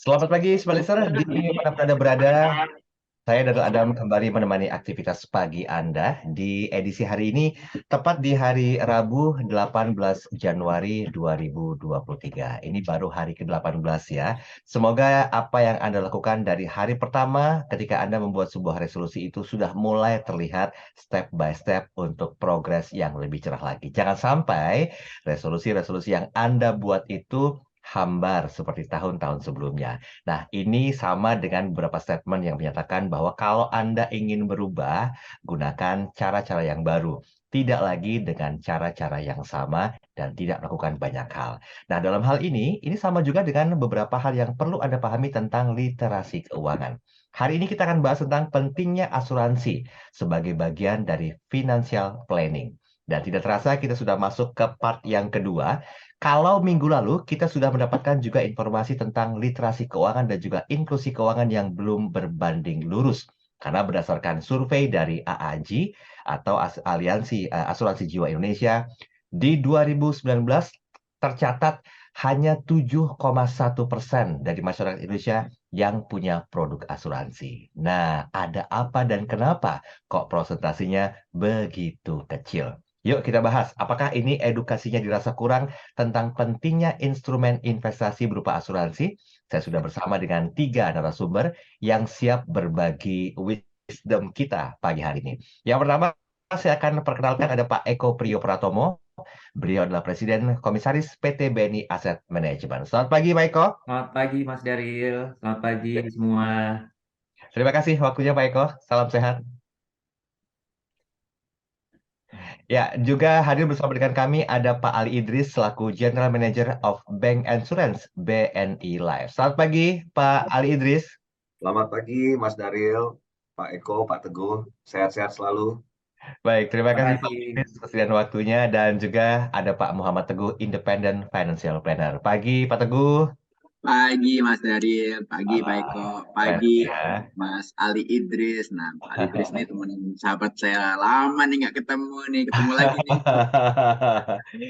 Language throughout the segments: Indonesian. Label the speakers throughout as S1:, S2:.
S1: Selamat pagi, Smart Listener, di mana Anda berada. Saya Dato Adam kembali menemani aktivitas pagi Anda di edisi hari ini, tepat di hari Rabu 18 Januari 2023. Ini baru hari ke-18 ya. Semoga apa yang Anda lakukan dari hari pertama ketika Anda membuat sebuah resolusi itu sudah mulai terlihat step by step untuk progres yang lebih cerah lagi. Jangan sampai resolusi-resolusi yang Anda buat itu hambar seperti tahun-tahun sebelumnya. Nah, ini sama dengan beberapa statement yang menyatakan bahwa kalau Anda ingin berubah, gunakan cara-cara yang baru. Tidak lagi dengan cara-cara yang sama dan tidak melakukan banyak hal. Nah, dalam hal ini sama juga dengan beberapa hal yang perlu Anda pahami tentang literasi keuangan. Hari ini kita akan bahas tentang pentingnya asuransi sebagai bagian dari financial planning. Dan tidak terasa kita sudah masuk ke part yang kedua. Kalau minggu lalu kita sudah mendapatkan juga informasi tentang literasi keuangan dan juga inklusi keuangan yang belum berbanding lurus. Karena berdasarkan survei dari AAG atau Aliansi Asuransi Jiwa Indonesia, di 2019 tercatat hanya 7,1% dari masyarakat Indonesia yang punya produk asuransi. Nah, ada apa dan kenapa kok prosentasinya begitu kecil? Yuk kita bahas, apakah ini edukasinya dirasa kurang tentang pentingnya instrumen investasi berupa asuransi? Saya sudah bersama dengan tiga narasumber yang siap berbagi wisdom kita pagi hari ini. Yang pertama, saya akan perkenalkan ada Pak Eko Priyo Pratomo. Beliau adalah Presiden Komisaris PT BNI Asset Management. Selamat pagi, Pak Eko.
S2: Selamat pagi Mas Daril, selamat pagi semua.
S1: Terima kasih waktunya, Pak Eko. Salam sehat. Ya, juga hadir bersama dengan kami ada Pak Ali Idris selaku General Manager of Bank Insurance BNI Life. Selamat pagi, Pak Ali Idris.
S3: Selamat pagi, Mas Daril, Pak Eko, Pak Teguh. Sehat-sehat selalu.
S1: Baik, terima
S2: Terima
S1: kasih Pak
S2: kasih.
S1: Idris kesediaan waktunya dan juga ada Pak Muhammad Teguh, Independent Financial Planner. Pagi, Pak Teguh.
S4: Pagi Mas Daril, pagi Pak Eko,
S1: Keren
S4: pagi
S1: ya.
S4: Mas Ali Idris. Nah, Pak Ali Idris nih teman sahabat saya lama nih nggak ketemu nih, ketemu lagi nih.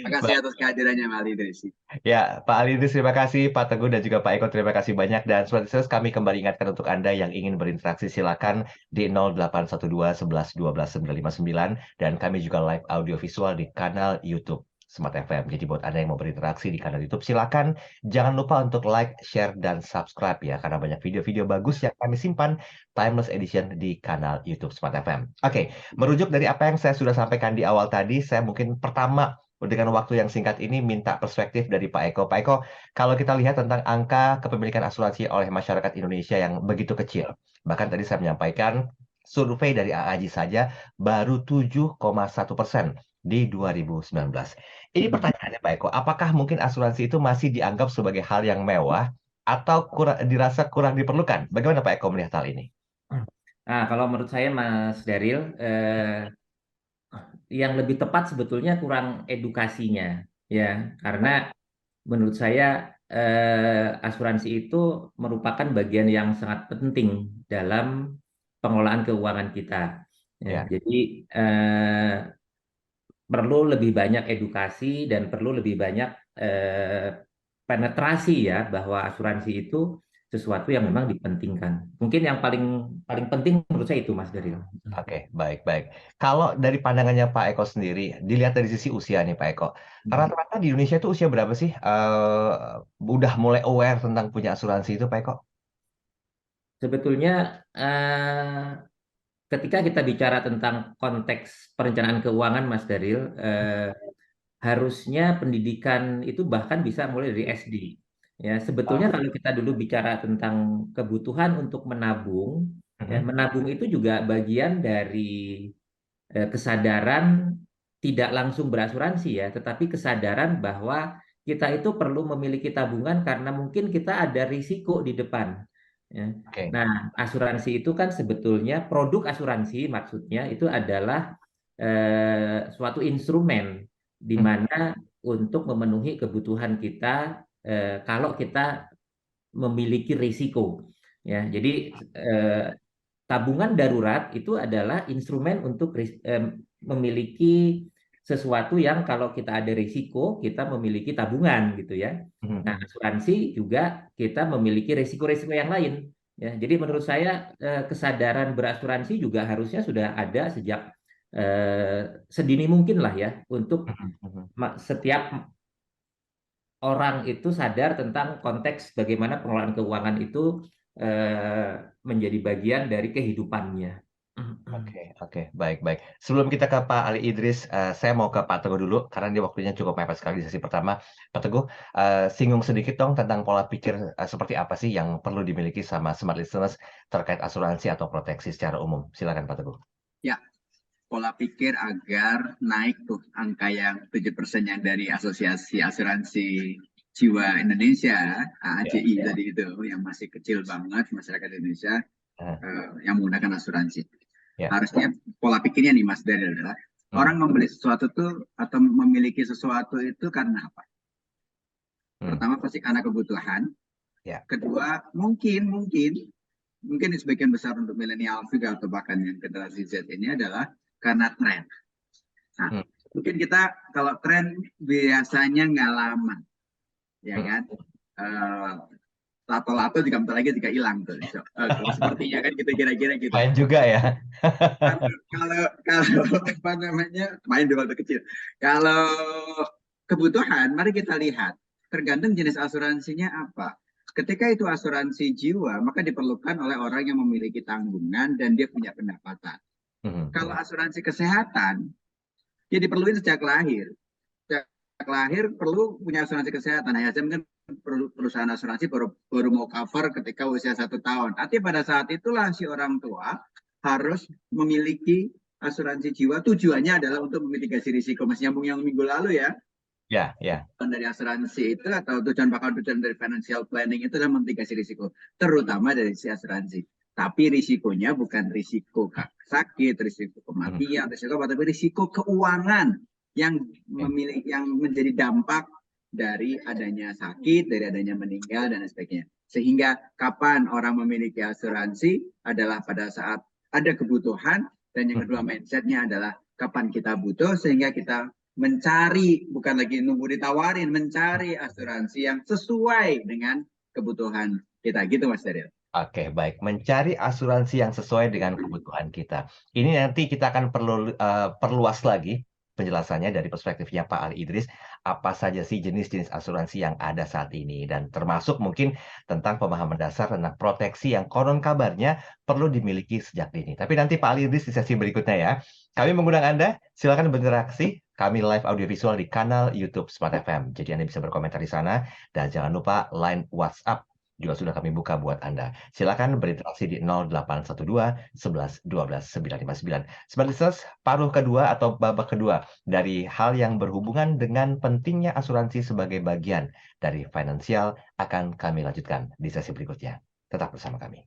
S4: Makasih atas kehadirannya Pak Ali Idris.
S1: Ya, Pak Ali Idris, terima kasih. Pak Teguh dan juga Pak Eko, terima kasih banyak. Dan seperti itu, kami kembali ingatkan untuk Anda yang ingin berinteraksi, silakan di 0812 11 12 959. Dan kami juga live audio visual di kanal YouTube Smart FM. Jadi buat Anda yang mau berinteraksi di kanal YouTube, silakan. Jangan lupa untuk like, share, dan subscribe ya. Karena banyak video-video bagus yang kami simpan Timeless Edition di kanal YouTube Smart FM. Oke, merujuk dari apa yang saya sudah sampaikan di awal tadi, saya mungkin pertama dengan waktu yang singkat ini minta perspektif dari Pak Eko. Pak Eko, kalau kita lihat tentang angka kepemilikan asuransi oleh masyarakat Indonesia yang begitu kecil, bahkan tadi saya menyampaikan survei dari AAJ saja baru 7,1% di 2019. Ini pertanyaannya Pak Eko, apakah mungkin asuransi itu masih dianggap sebagai hal yang mewah atau dirasa kurang diperlukan? Bagaimana Pak Eko melihat hal ini?
S2: Nah, kalau menurut saya Mas Daril, yang lebih tepat sebetulnya kurang edukasinya, ya, karena menurut saya asuransi itu merupakan bagian yang sangat penting dalam pengelolaan keuangan kita. Ya,
S1: Ya,
S2: jadi perlu lebih banyak edukasi dan perlu lebih banyak eh, penetrasi ya bahwa asuransi itu sesuatu yang memang dipentingkan. Mungkin yang paling paling penting menurut saya itu Mas Daril.
S1: oke, baik, baik. Kalau dari pandangannya Pak Eko sendiri, dilihat dari sisi usia nih Pak Eko, rata-rata di Indonesia itu usia berapa sih? Udah mulai aware tentang punya asuransi itu Pak Eko?
S2: Sebetulnya ketika kita bicara tentang konteks perencanaan keuangan Mas Daril, harusnya pendidikan itu bahkan bisa mulai dari SD. Ya, sebetulnya kalau kita dulu bicara tentang kebutuhan untuk menabung, ya,
S1: Mhm.
S2: menabung itu juga bagian dari kesadaran tidak langsung berasuransi ya, tetapi kesadaran bahwa kita itu perlu memiliki tabungan karena mungkin kita ada risiko di depan. Ya.
S1: Oke.
S2: Nah, asuransi itu kan sebetulnya produk asuransi maksudnya itu adalah suatu instrumen di
S1: Mhm.
S2: mana untuk memenuhi kebutuhan kita kalau kita memiliki risiko. Ya, jadi eh, tabungan darurat itu adalah instrumen untuk memiliki sesuatu yang kalau kita ada risiko, kita memiliki tabungan gitu ya. Nah, asuransi juga kita memiliki risiko-risiko yang lain. Ya, jadi menurut saya kesadaran berasuransi juga harusnya sudah ada sejak sedini mungkin lah ya, untuk setiap orang itu sadar tentang konteks bagaimana pengelolaan keuangan itu menjadi bagian dari kehidupannya.
S1: Oke, baik. Sebelum kita ke Pak Ali Idris, saya mau ke Pak Teguh dulu, karena dia waktunya cukup mepet sekali di sesi pertama. Pak Teguh, singgung sedikit dong tentang pola pikir seperti apa sih yang perlu dimiliki sama smart listeners terkait asuransi atau proteksi secara umum. Silakan Pak Teguh.
S4: Ya, pola pikir agar naik tuh angka yang 7% yang dari Asosiasi Asuransi Jiwa Indonesia, AAJI tadi itu, yang masih kecil banget masyarakat Indonesia yang menggunakan asuransi. Harusnya pola pikirnya nih Mas Daryl adalah orang membeli sesuatu tuh atau memiliki sesuatu itu karena apa? Pertama pasti karena kebutuhan. Kedua mungkin di sebagian besar untuk milenial juga atau bahkan yang generasi Z ini adalah karena tren. Nah, mungkin kita kalau tren biasanya nggak lama, ya kan? Lato-lato juga bentar lagi juga hilang tuh. Sepertinya kan gitu kira-kira gitu.
S1: Main juga ya.
S4: Kalau apa namanya, main di waktu kecil. Kalau kebutuhan, mari kita lihat tergantung jenis asuransinya apa. Ketika itu asuransi jiwa, maka diperlukan oleh orang yang memiliki tanggungan dan dia punya pendapatan. Kalau asuransi kesehatan, dia diperlukan sejak lahir. Sejak lahir perlu punya asuransi kesehatan. Nah, mungkin perusahaan asuransi baru mau cover ketika usia 1 tahun. Artinya pada saat itulah si orang tua harus memiliki asuransi jiwa. Tujuannya adalah untuk memitigasi risiko. Masih nyambung yang minggu lalu ya. Dari asuransi itu atau tujuan dari financial planning itu adalah memitigasi risiko, terutama dari si asuransi. Tapi risikonya bukan risiko sakit, risiko kematian, risiko apa, tapi risiko keuangan yang menjadi dampak dari adanya sakit, dari adanya meninggal dan sebagainya. Sehingga kapan orang memiliki asuransi adalah pada saat ada kebutuhan, dan yang kedua mindsetnya adalah kapan kita butuh, sehingga kita mencari, bukan lagi nunggu ditawarin, mencari asuransi yang sesuai dengan kebutuhan kita. Gitu Mas Daryl.
S1: Oke, baik. Mencari asuransi yang sesuai dengan kebutuhan kita. Ini nanti kita akan perlu perluas lagi penjelasannya dari perspektifnya Pak Ali Idris, apa saja sih jenis-jenis asuransi yang ada saat ini, dan termasuk mungkin tentang pemahaman dasar tentang proteksi yang konon kabarnya perlu dimiliki sejak dini. Tapi nanti Pak Ali Idris di sesi berikutnya ya. Kami mengundang Anda, silakan berinteraksi. Kami live audiovisual di kanal YouTube Smart FM. Jadi Anda bisa berkomentar di sana, dan jangan lupa line WhatsApp juga sudah kami buka buat Anda. Silakan berinteraksi di 0812 11 12 959. Smart Listeners, paruh kedua atau babak kedua dari hal yang berhubungan dengan pentingnya asuransi sebagai bagian dari finansial akan kami lanjutkan di sesi berikutnya. Tetap bersama kami.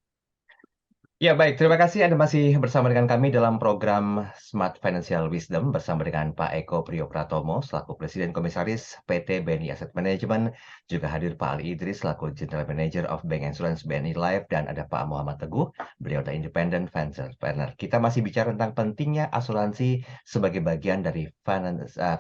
S1: Ya baik, terima kasih Anda masih bersama dengan kami dalam program Smart Financial Wisdom bersama dengan Pak Eko Priyopratomo selaku Presiden Komisaris PT BNI Asset Management, juga hadir Pak Ali Idris selaku General Manager of Bank Insurance BNI Life, dan ada Pak Muhammad Teguh, beliau adalah Independent Financial Planner. Kita masih bicara tentang pentingnya asuransi sebagai bagian dari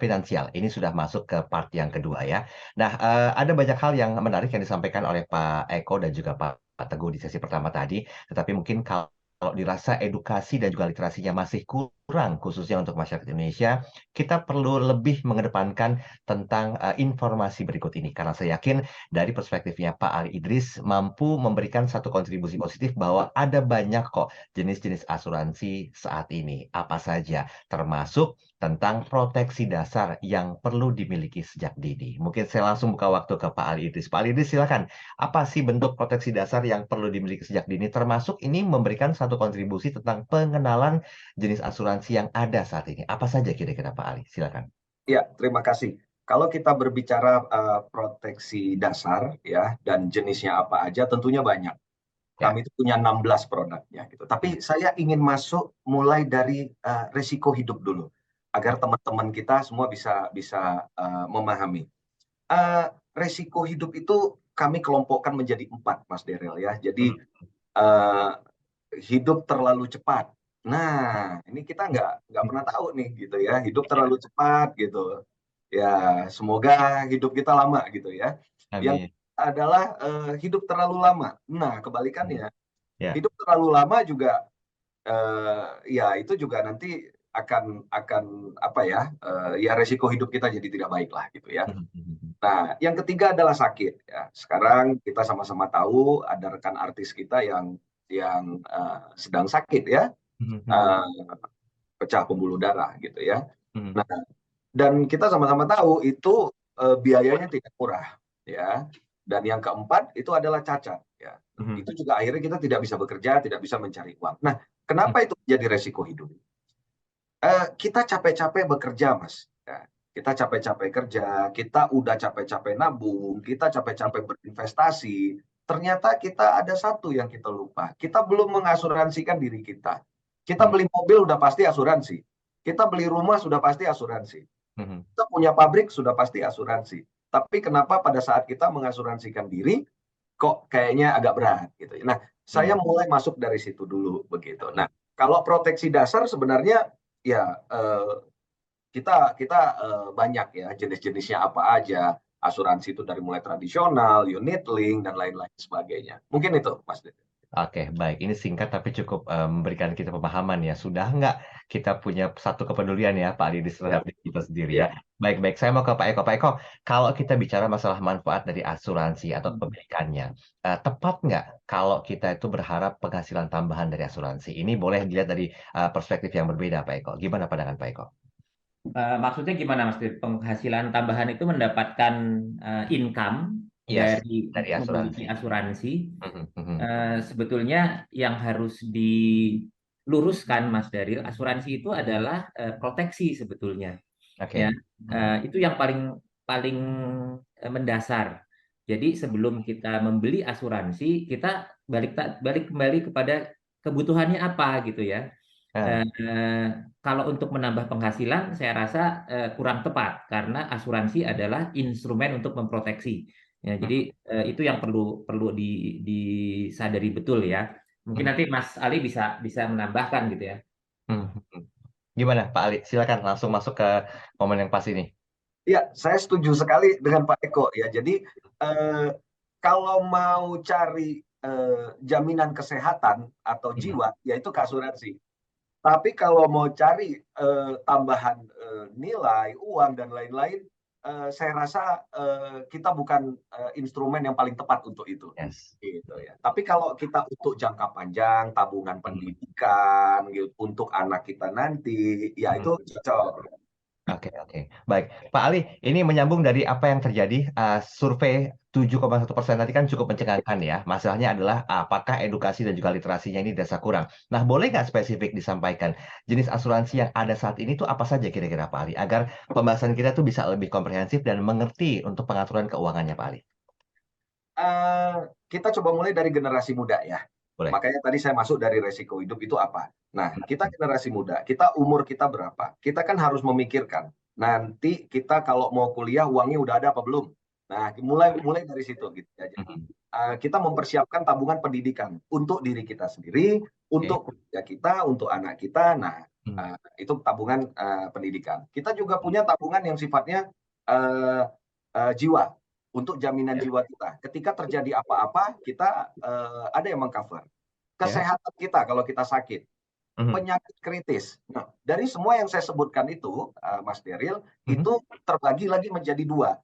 S1: finansial. Ini sudah masuk ke part yang kedua ya. Nah, ada banyak hal yang menarik yang disampaikan oleh Pak Eko dan juga Pak Teguh di sesi pertama tadi, tetapi mungkin kalau dirasa edukasi dan juga literasinya masih kurang, khususnya untuk masyarakat Indonesia, kita perlu lebih mengedepankan tentang informasi berikut ini. Karena saya yakin dari perspektifnya Pak Ali Idris mampu memberikan satu kontribusi positif bahwa ada banyak kok jenis-jenis asuransi saat ini. Apa saja, termasuk tentang proteksi dasar yang perlu dimiliki sejak dini. Mungkin saya langsung buka waktu ke Pak Ali Idris. Pak Ali Idris, silakan. Apa sih bentuk proteksi dasar yang perlu dimiliki sejak dini? Termasuk ini memberikan satu kontribusi tentang pengenalan jenis asuransi yang ada saat ini. Apa saja kira-kira Pak Ali? Silakan.
S3: Ya, terima kasih. Kalau kita berbicara proteksi dasar ya dan jenisnya apa aja, tentunya banyak. Kami itu punya 16 produknya gitu. Tapi saya ingin masuk mulai dari resiko hidup dulu agar teman-teman kita semua bisa memahami. Resiko hidup itu kami kelompokkan menjadi 4, Mas Daryl ya. Jadi hidup terlalu cepat, Nah, ini kita nggak pernah tahu nih gitu ya. Hidup terlalu cepat gitu. Ya, semoga hidup kita lama gitu ya. Yang
S1: Amin.
S3: adalah hidup terlalu lama. Nah, kebalikannya,
S1: Ya.
S3: hidup terlalu lama juga ya itu juga nanti akan apa ya? Ya resiko hidup kita jadi tidak baik lah gitu ya. Nah, yang ketiga adalah sakit ya. Sekarang kita sama-sama tahu ada rekan artis kita yang sedang sakit ya, eh, pecah pembuluh darah gitu ya. Nah, dan kita sama-sama tahu itu biayanya tidak murah ya. Dan yang keempat itu adalah cacat ya. Itu juga akhirnya kita tidak bisa bekerja, tidak bisa mencari uang. Nah, kenapa itu menjadi resiko hidup? Kita capek-capek bekerja, Mas. Ya, kita capek-capek kerja, kita udah capek-capek nabung, kita capek-capek berinvestasi. Ternyata kita ada satu yang kita lupa. Kita belum mengasuransikan diri kita. Kita beli mobil udah pasti asuransi. Kita beli rumah sudah pasti asuransi. Kita punya pabrik sudah pasti asuransi. Tapi kenapa pada saat kita mengasuransikan diri, kok kayaknya agak berat gitu. Nah, saya mulai masuk dari situ dulu begitu. Nah, kalau proteksi dasar sebenarnya ya kita banyak ya jenis-jenisnya apa aja. Asuransi itu dari mulai tradisional, unit link dan lain-lain sebagainya. Mungkin itu, Mas Dede.
S1: Oke, baik. Ini singkat tapi cukup memberikan kita pemahaman ya. Sudah nggak kita punya satu kepedulian ya, Pak Didi terhadap diri kita sendiri ya. Baik-baik. Saya mau ke Pak Eko. Pak Eko, kalau kita bicara masalah manfaat dari asuransi atau kepemilikannya, tepat nggak kalau kita itu berharap penghasilan tambahan dari asuransi? Ini boleh dilihat dari perspektif yang berbeda, Pak Eko. Gimana pandangan Pak Eko?
S2: Maksudnya gimana Mas? Penghasilan tambahan itu mendapatkan income
S1: Yes,
S2: dari
S1: dari
S2: memiliki
S1: asuransi.
S2: asuransi. Sebetulnya yang harus diluruskan Mas Daril, asuransi itu adalah proteksi sebetulnya.
S1: Oke.
S2: Ya, itu yang paling paling mendasar. Jadi sebelum kita membeli asuransi, kita balik kembali kepada kebutuhannya apa gitu ya. Kalau untuk menambah penghasilan, saya rasa kurang tepat karena asuransi adalah instrumen untuk memproteksi. Ya, jadi itu yang perlu disadari betul ya. Mungkin nanti Mas Ali bisa menambahkan gitu ya.
S1: Gimana Pak Ali? Silakan langsung masuk ke momen yang pas ini.
S3: Ya, saya setuju sekali dengan Pak Eko ya. Jadi kalau mau cari jaminan kesehatan atau jiwa, yaitu ke asuransi. Tapi kalau mau cari tambahan nilai, uang dan lain-lain, saya rasa kita bukan instrumen yang paling tepat untuk itu.
S1: Yes.
S3: Gitu ya. Tapi kalau kita untuk jangka panjang, tabungan pendidikan, gitu, untuk anak kita nanti, ya itu cocok.
S1: Oke. Baik. Pak Ali, ini menyambung dari apa yang terjadi. Survei 7,1% tadi kan cukup mencengangkan ya. Masalahnya adalah apakah edukasi dan juga literasinya ini dirasa kurang. Nah, boleh nggak spesifik disampaikan jenis asuransi yang ada saat ini tuh apa saja kira-kira Pak Ali? Agar pembahasan kita tuh bisa lebih komprehensif dan mengerti untuk pengaturan keuangannya Pak Ali.
S3: Kita coba mulai dari generasi muda ya.
S1: Boleh.
S3: Makanya tadi saya masuk dari resiko hidup itu apa. Nah, kita generasi muda, kita umur kita berapa? Kita kan harus memikirkan. Nanti kita kalau mau kuliah uangnya udah ada apa belum? Nah, mulai dari situ gitu ya. Jadi, kita mempersiapkan tabungan pendidikan untuk diri kita sendiri, untuk keluarga kita, untuk anak kita. Nah, itu tabungan pendidikan. Kita juga punya tabungan yang sifatnya jiwa. Untuk jaminan jiwa kita. Ketika terjadi apa-apa, kita ada yang mengcover. Kesehatan kita kalau kita sakit. Penyakit kritis. Nah, dari semua yang saya sebutkan itu, Mas Deril, itu terbagi lagi menjadi dua.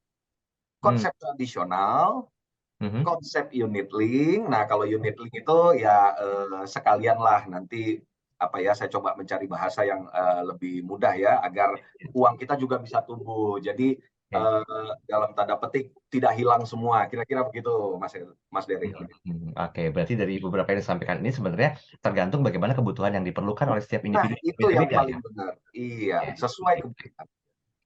S3: Konsep tradisional, konsep unit link. Nah, kalau unit link itu ya sekalian lah nanti saya coba mencari bahasa yang lebih mudah ya, agar uang kita juga bisa tumbuh. Jadi dalam tanda petik tidak hilang semua, kira-kira begitu Mas Dery.
S1: Oke, berarti dari beberapa yang disampaikan ini sebenarnya tergantung bagaimana kebutuhan yang diperlukan oleh setiap individu.
S3: Itu yang paling benar. Iya, sesuai kebutuhan.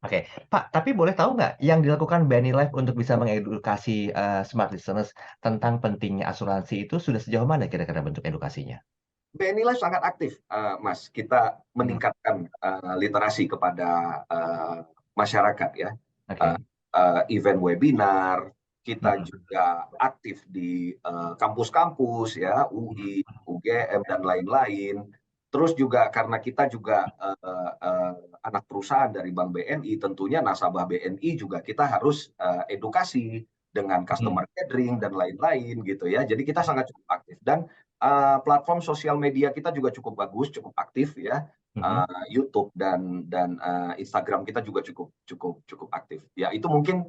S1: Oke, Pak, tapi boleh tahu nggak yang dilakukan BNI Life untuk bisa mengedukasi smart listeners tentang pentingnya asuransi itu sudah sejauh mana kira-kira bentuk edukasinya?
S3: BNI Life sangat aktif, Mas. Kita meningkatkan literasi kepada masyarakat ya. Event webinar, kita juga aktif di kampus-kampus ya, UI, UGM dan lain-lain. Terus juga karena kita juga anak perusahaan dari Bank BNI, tentunya nasabah BNI juga kita harus edukasi dengan customer gathering dan lain-lain gitu ya. Jadi kita sangat cukup aktif dan platform sosial media kita juga cukup bagus, cukup aktif ya. YouTube dan Instagram kita juga cukup aktif. Ya itu mungkin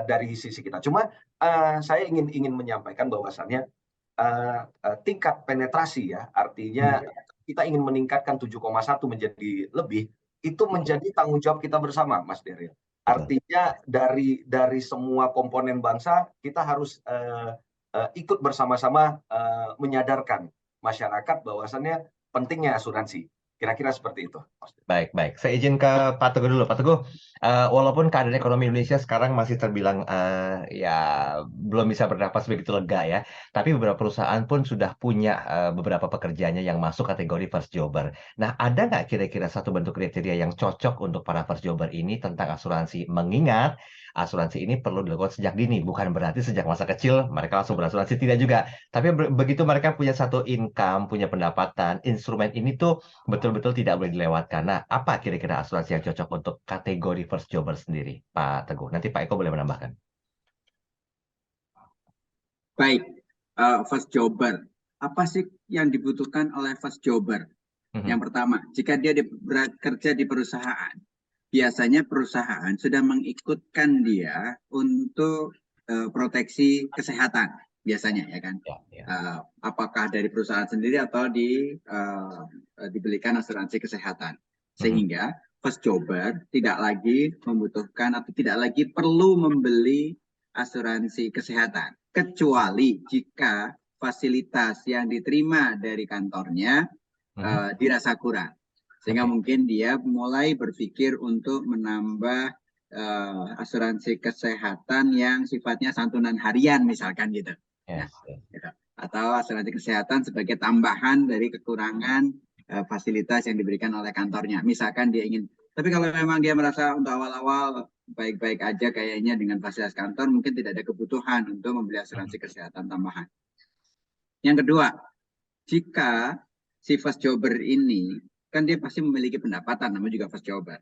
S3: dari sisi kita. Cuma saya ingin menyampaikan bahwasannya tingkat penetrasi ya, artinya kita ingin meningkatkan 7,1 menjadi lebih, itu menjadi tanggung jawab kita bersama, Mas Daryl. Artinya dari semua komponen bangsa kita harus ikut bersama-sama menyadarkan masyarakat bahwasannya pentingnya asuransi. Kira-kira seperti itu.
S1: Baik. Saya izin ke Pak Teguh dulu. Pak Teguh, walaupun keadaan ekonomi Indonesia sekarang masih terbilang ya belum bisa bernapas begitu lega ya, tapi beberapa perusahaan pun sudah punya beberapa pekerjaannya yang masuk kategori first jobber. Nah, ada nggak kira-kira satu bentuk kriteria yang cocok untuk para first jobber ini tentang asuransi? Mengingat asuransi ini perlu dilakukan sejak dini, bukan berarti sejak masa kecil mereka langsung berasuransi, tidak juga. Tapi begitu mereka punya satu income, punya pendapatan, instrumen ini tuh betul-betul tidak boleh dilewatkan. Nah, apa kira-kira asuransi yang cocok untuk kategori first jobber sendiri, Pak Teguh? Nanti Pak Eko boleh menambahkan.
S4: Baik, first jobber. Apa sih yang dibutuhkan oleh first jobber? Yang pertama, jika dia bekerja di perusahaan, biasanya perusahaan sudah mengikutkan dia untuk proteksi kesehatan, biasanya ya kan. Apakah dari perusahaan sendiri atau dibelikan asuransi kesehatan, sehingga first jobber tidak lagi membutuhkan atau tidak lagi perlu membeli asuransi kesehatan, kecuali jika fasilitas yang diterima dari kantornya dirasa kurang. Sehingga mungkin dia mulai berpikir untuk menambah asuransi kesehatan yang sifatnya santunan harian misalkan gitu. Atau asuransi kesehatan sebagai tambahan dari kekurangan fasilitas yang diberikan oleh kantornya. Misalkan dia ingin, tapi kalau memang dia merasa untuk awal-awal baik-baik aja kayaknya dengan fasilitas kantor, mungkin tidak ada kebutuhan untuk membeli asuransi kesehatan tambahan. Yang kedua, jika si first jobber ini kan dia pasti memiliki pendapatan, namanya juga first jobber.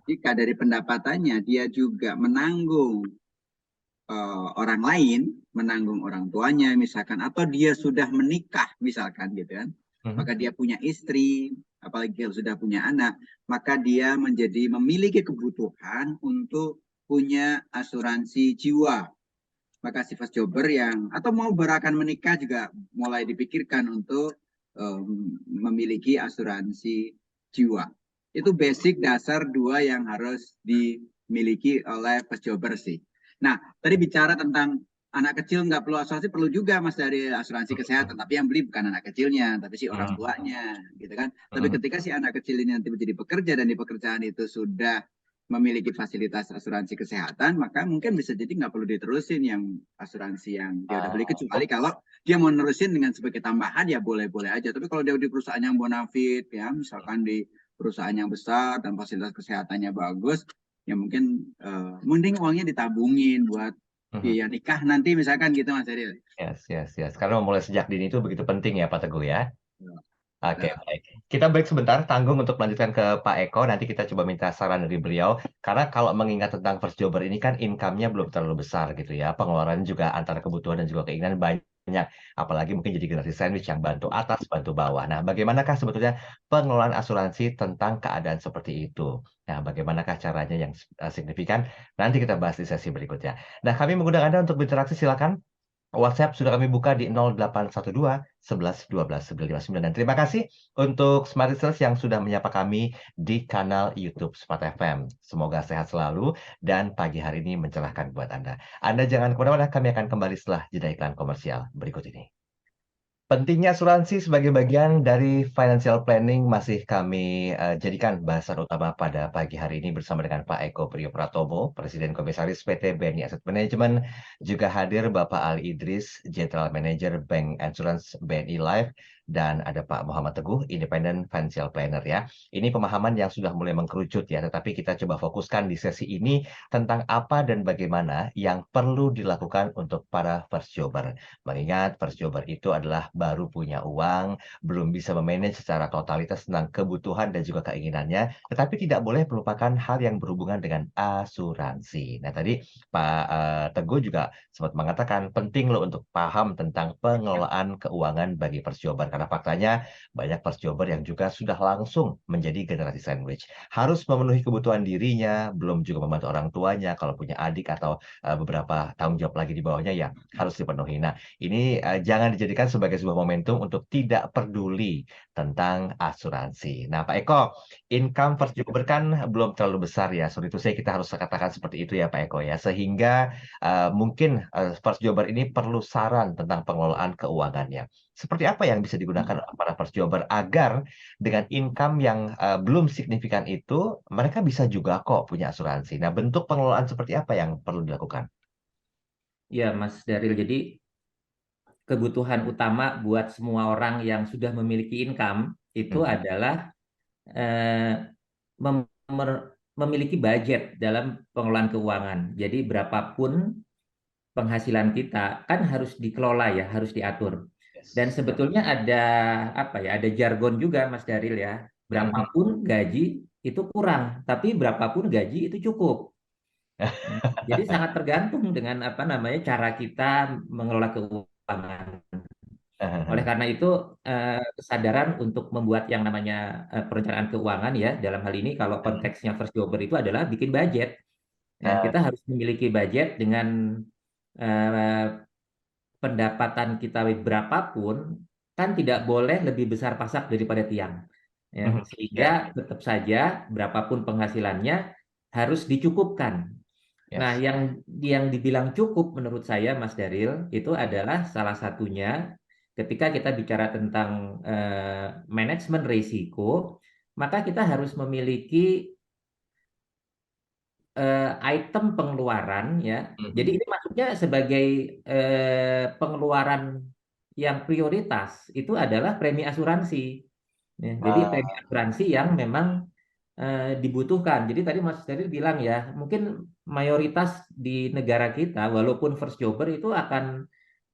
S4: Jika dari pendapatannya dia juga menanggung orang lain, menanggung orang tuanya misalkan, atau dia sudah menikah misalkan gitu kan, maka dia punya istri, apalagi kalau sudah punya anak, maka dia memiliki kebutuhan untuk punya asuransi jiwa. Maka si first jobber atau mau akan menikah juga mulai dipikirkan untuk memiliki asuransi jiwa. Itu basic dasar dua yang harus dimiliki oleh first jobber sih. Nah, tadi bicara tentang anak kecil nggak perlu asuransi, perlu juga Mas dari asuransi kesehatan. Tapi yang beli bukan anak kecilnya, tapi si orang tuanya, gitu kan. Tapi ketika si anak kecil ini nanti menjadi pekerja dan di pekerjaan itu sudah memiliki fasilitas asuransi kesehatan, maka mungkin bisa jadi nggak perlu diterusin yang asuransi yang dia udah beli, kecuali kalau dia mau nerusin dengan sebagai tambahan ya boleh-boleh aja. Tapi kalau dia di perusahaan yang bonafit ya, misalkan di perusahaan yang besar dan fasilitas kesehatannya bagus, ya mungkin mending uangnya ditabungin buat biaya nikah nanti misalkan gitu Mas Eril.
S1: Yes. Karena memulai sejak dini itu begitu penting ya Pak Teguh ya. Oke, baik. Kita break sebentar, tanggung untuk melanjutkan ke Pak Eko. Nanti kita coba minta saran dari beliau. Karena kalau mengingat tentang first jobber ini kan income-nya belum terlalu besar gitu ya. Pengeluaran juga antara kebutuhan dan juga keinginan banyak. Apalagi mungkin jadi generasi sandwich yang bantu atas, bantu bawah. Nah, bagaimanakah sebetulnya pengelolaan asuransi tentang keadaan seperti itu? Nah, bagaimanakah caranya yang signifikan? Nanti kita bahas di sesi berikutnya. Nah, kami mengundang Anda untuk berinteraksi, silakan. WhatsApp sudah kami buka di 0812 11 12 959. Dan terima kasih untuk Smart Listeners yang sudah menyapa kami di kanal YouTube Smart FM. Semoga sehat selalu dan pagi hari ini mencerahkan buat Anda. Anda jangan kemana-mana, kami akan kembali setelah jeda iklan komersial berikut ini. Pentingnya asuransi sebagai bagian dari financial planning masih kami jadikan bahasan utama pada pagi hari ini bersama dengan Pak Eko Priyopratomo, Presiden Komisaris PT BNI Asset Management. Juga hadir Bapak Ali Idris, General Manager Bank Insurance BNI Life, dan ada Pak Muhammad Teguh, Independent Financial Planner ya. Ini pemahaman yang sudah mulai mengkerucut ya, tetapi kita coba fokuskan di sesi ini tentang apa dan bagaimana yang perlu dilakukan untuk para first jobber. Mengingat first jobber itu adalah baru punya uang, belum bisa memanage secara totalitas tentang kebutuhan dan juga keinginannya, tetapi tidak boleh melupakan hal yang berhubungan dengan asuransi. Nah, tadi Pak Teguh juga sempat mengatakan penting loh untuk paham tentang pengelolaan keuangan bagi first jobber, karena faktanya banyak first jobber yang juga sudah langsung menjadi generasi sandwich. Harus memenuhi kebutuhan dirinya, belum juga membantu orang tuanya kalau punya adik atau beberapa tanggung jawab lagi di bawahnya ya harus dipenuhi. Nah, ini jangan dijadikan sebagai sebuah momentum untuk tidak peduli tentang asuransi. Nah, Pak Eko, income first jobber kan belum terlalu besar ya. Sorry itu saya kita harus katakan seperti itu ya Pak Eko ya. Sehingga mungkin first jobber ini perlu saran tentang pengelolaan keuangannya. Seperti apa yang bisa digunakan oleh para first jobber agar dengan income yang belum signifikan itu, mereka bisa juga kok punya asuransi. Nah, bentuk pengelolaan seperti apa yang perlu dilakukan?
S2: Ya, Mas Daril. Jadi kebutuhan utama buat semua orang yang sudah memiliki income itu adalah memiliki budget dalam pengelolaan keuangan. Jadi berapapun penghasilan kita kan harus dikelola ya, harus diatur. Dan sebetulnya ada ada jargon juga Mas Daril ya. Berapapun gaji itu kurang, tapi berapapun gaji itu cukup. Jadi sangat tergantung dengan cara kita mengelola keuangan. Oleh karena itu kesadaran untuk membuat yang namanya perencanaan keuangan ya, dalam hal ini kalau konteksnya first jobber itu adalah bikin budget. Ya, kita harus memiliki budget dengan pendapatan kita berapapun, kan tidak boleh lebih besar pasak daripada tiang. Ya, sehingga tetap saja berapapun penghasilannya harus dicukupkan. Nah, yang dibilang cukup menurut saya Mas Daril itu adalah salah satunya ketika kita bicara tentang manajemen risiko, maka kita harus memiliki item pengeluaran ya. Jadi ini maksudnya sebagai pengeluaran yang prioritas itu adalah premi asuransi. Ya, jadi premi asuransi yang memang dibutuhkan. Jadi tadi Mas Daril bilang ya, mungkin mayoritas di negara kita, walaupun first jobber itu akan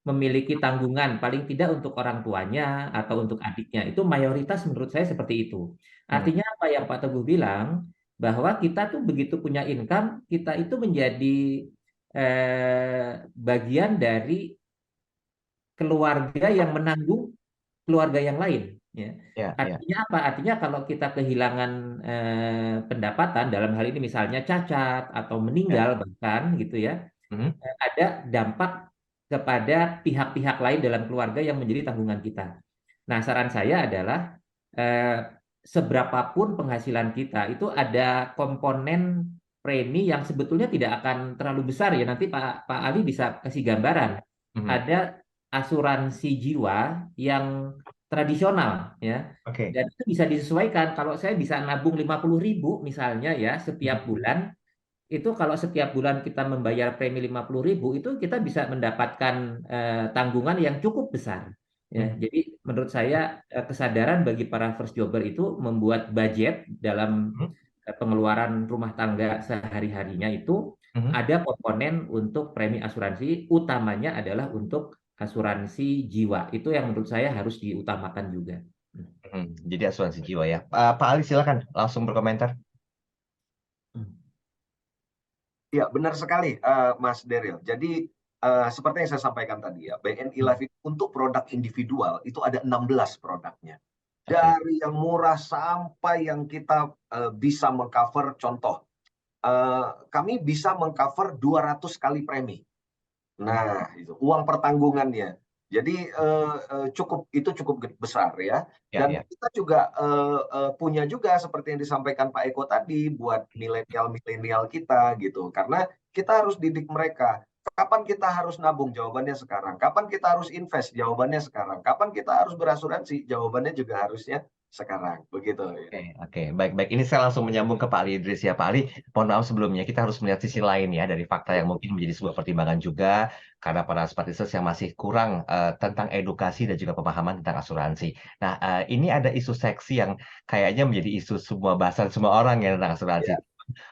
S2: memiliki tanggungan, paling tidak untuk orang tuanya atau untuk adiknya. Itu mayoritas menurut saya seperti itu. Artinya apa yang Pak Teguh bilang, bahwa kita tuh begitu punya income, kita itu menjadi bagian dari keluarga yang menanggung keluarga yang lain. Ya. Artinya apa? Artinya kalau kita kehilangan pendapatan dalam hal ini misalnya cacat atau meninggal bahkan gitu ya, ada dampak kepada pihak-pihak lain dalam keluarga yang menjadi tanggungan kita. Nah, saran saya adalah seberapapun penghasilan kita itu ada komponen premi yang sebetulnya tidak akan terlalu besar ya. Nanti Pak Ali bisa kasih gambaran. Ada asuransi jiwa yang tradisional ya. Dan itu bisa disesuaikan. Kalau saya bisa nabung 50.000 misalnya ya setiap bulan, itu kalau setiap bulan kita membayar premi 50.000 itu kita bisa mendapatkan tanggungan yang cukup besar. Ya, jadi menurut saya kesadaran bagi para first jobber itu membuat budget dalam pengeluaran rumah tangga sehari-harinya itu ada komponen untuk premi asuransi, utamanya adalah untuk asuransi jiwa. Itu yang menurut saya harus diutamakan juga.
S1: Jadi asuransi jiwa ya. Pak Ali silakan langsung berkomentar.
S3: Ya, benar sekali Mas Daryl. Jadi seperti yang saya sampaikan tadi ya, BNI Life itu untuk produk individual itu ada 16 produknya. Dari yang murah sampai yang kita bisa mengcover, contoh, kami bisa mengcover 200 kali premi. Nah, itu uang pertanggungannya. Jadi itu cukup besar ya. Dan kita juga punya juga seperti yang disampaikan Pak Eko tadi buat milenial kita gitu. Karena kita harus didik mereka. Kapan kita harus nabung? Jawabannya sekarang. Kapan kita harus invest? Jawabannya sekarang. Kapan kita harus berasuransi? Jawabannya juga harusnya sekarang, begitu.
S1: Oke, baik. Ini saya langsung menyambung ke Pak Ali Idris ya. Pak Ali, mohon maaf sebelumnya kita harus melihat sisi lain ya dari fakta yang mungkin menjadi sebuah pertimbangan juga karena para simpatisannya yang masih kurang tentang edukasi dan juga pemahaman tentang asuransi. Nah, ini ada isu seksi yang kayaknya menjadi isu semua bahasan semua orang ya tentang asuransi.
S3: Ya,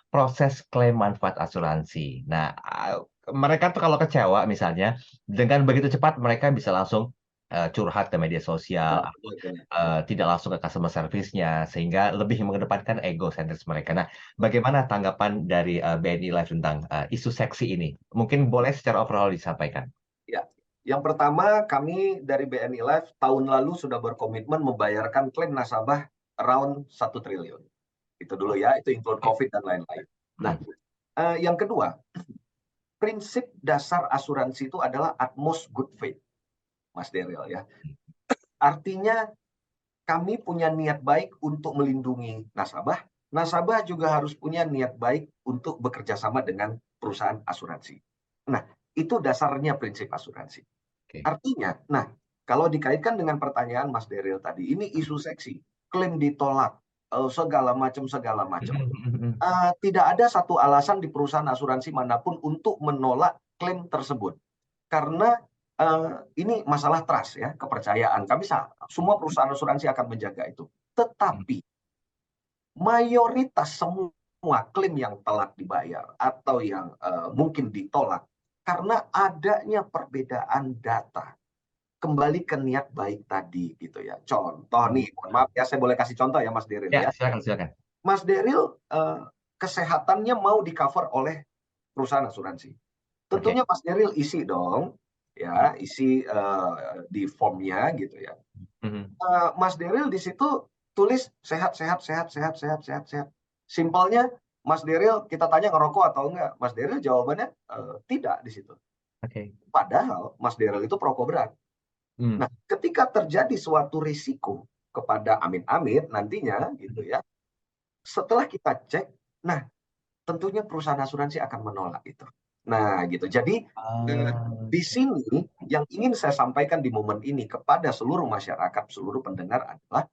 S1: Proses klaim manfaat asuransi. Nah, mereka tuh kalau kecewa misalnya dengan begitu cepat mereka bisa langsung curhat ke media sosial,
S3: betul.
S1: tidak langsung ke customer service-nya, sehingga lebih mengedepankan ego sentris mereka. Nah, bagaimana tanggapan dari BNI Life tentang isu seksi ini? Mungkin boleh secara overall disampaikan.
S3: Ya, yang pertama kami dari BNI Life tahun lalu sudah berkomitmen membayarkan klaim nasabah around 1 triliun. Itu dulu ya, itu include COVID dan lain-lain. Nah, yang kedua, prinsip dasar asuransi itu adalah utmost good faith, Mas Daryl ya. Artinya kami punya niat baik untuk melindungi nasabah. Nasabah juga harus punya niat baik untuk bekerja sama dengan perusahaan asuransi. Nah, itu dasarnya prinsip asuransi. Artinya, nah, kalau dikaitkan dengan pertanyaan Mas Daryl tadi, ini isu seksi, klaim ditolak, segala macam. Tidak ada satu alasan di perusahaan asuransi manapun untuk menolak klaim tersebut. Karena ini masalah trust ya, kepercayaan. Semua perusahaan asuransi akan menjaga itu. Tetapi mayoritas semua klaim yang telat dibayar atau yang mungkin ditolak karena adanya perbedaan data. Kembali ke niat baik tadi gitu ya. Contoh nih, mohon maaf ya, saya boleh kasih contoh ya Mas Daryl ya.
S1: Silakan.
S3: Mas Daryl kesehatannya mau di-cover oleh perusahaan asuransi. Tentunya Mas Daryl isi dong, ya, isi di formnya gitu ya. Mas Daryl di situ tulis sehat. Simpelnya, Mas Daryl kita tanya ngerokok atau enggak, Mas Daryl jawabannya tidak di situ. Padahal Mas Daryl itu perokok berat. Nah, ketika terjadi suatu risiko kepada amit-amit nantinya gitu ya, setelah kita cek, nah tentunya perusahaan asuransi akan menolak itu. Nah, gitu. Jadi di sini yang ingin saya sampaikan di momen ini kepada seluruh masyarakat, seluruh pendengar adalah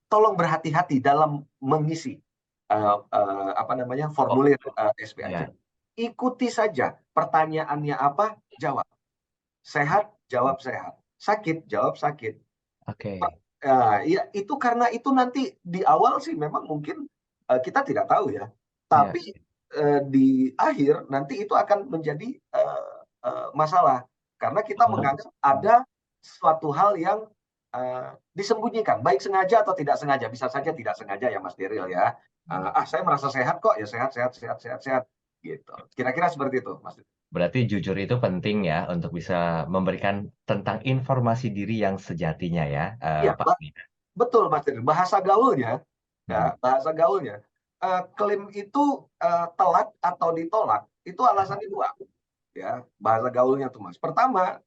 S3: tolong berhati-hati dalam mengisi formulir SPAJ. Ikuti saja pertanyaannya apa, jawab. Sehat, jawab sehat. Sakit, jawab sakit. Ya, itu karena itu nanti di awal sih memang mungkin kita tidak tahu ya. Tapi di akhir nanti itu akan menjadi masalah. Karena kita menganggap ada suatu hal yang disembunyikan. Baik sengaja atau tidak sengaja. Bisa saja tidak sengaja ya Mas Daryl ya. Saya merasa sehat kok. Ya sehat. Gitu. Kira-kira seperti itu Mas.
S1: Berarti jujur itu penting ya untuk bisa memberikan tentang informasi diri yang sejatinya ya,
S3: Iya,
S1: Pak.
S3: betul Mas Daryl. Bahasa gaulnya. Klaim itu telat atau ditolak itu alasannya dua. Ya, bahasa gaulnya tuh Mas. Pertama,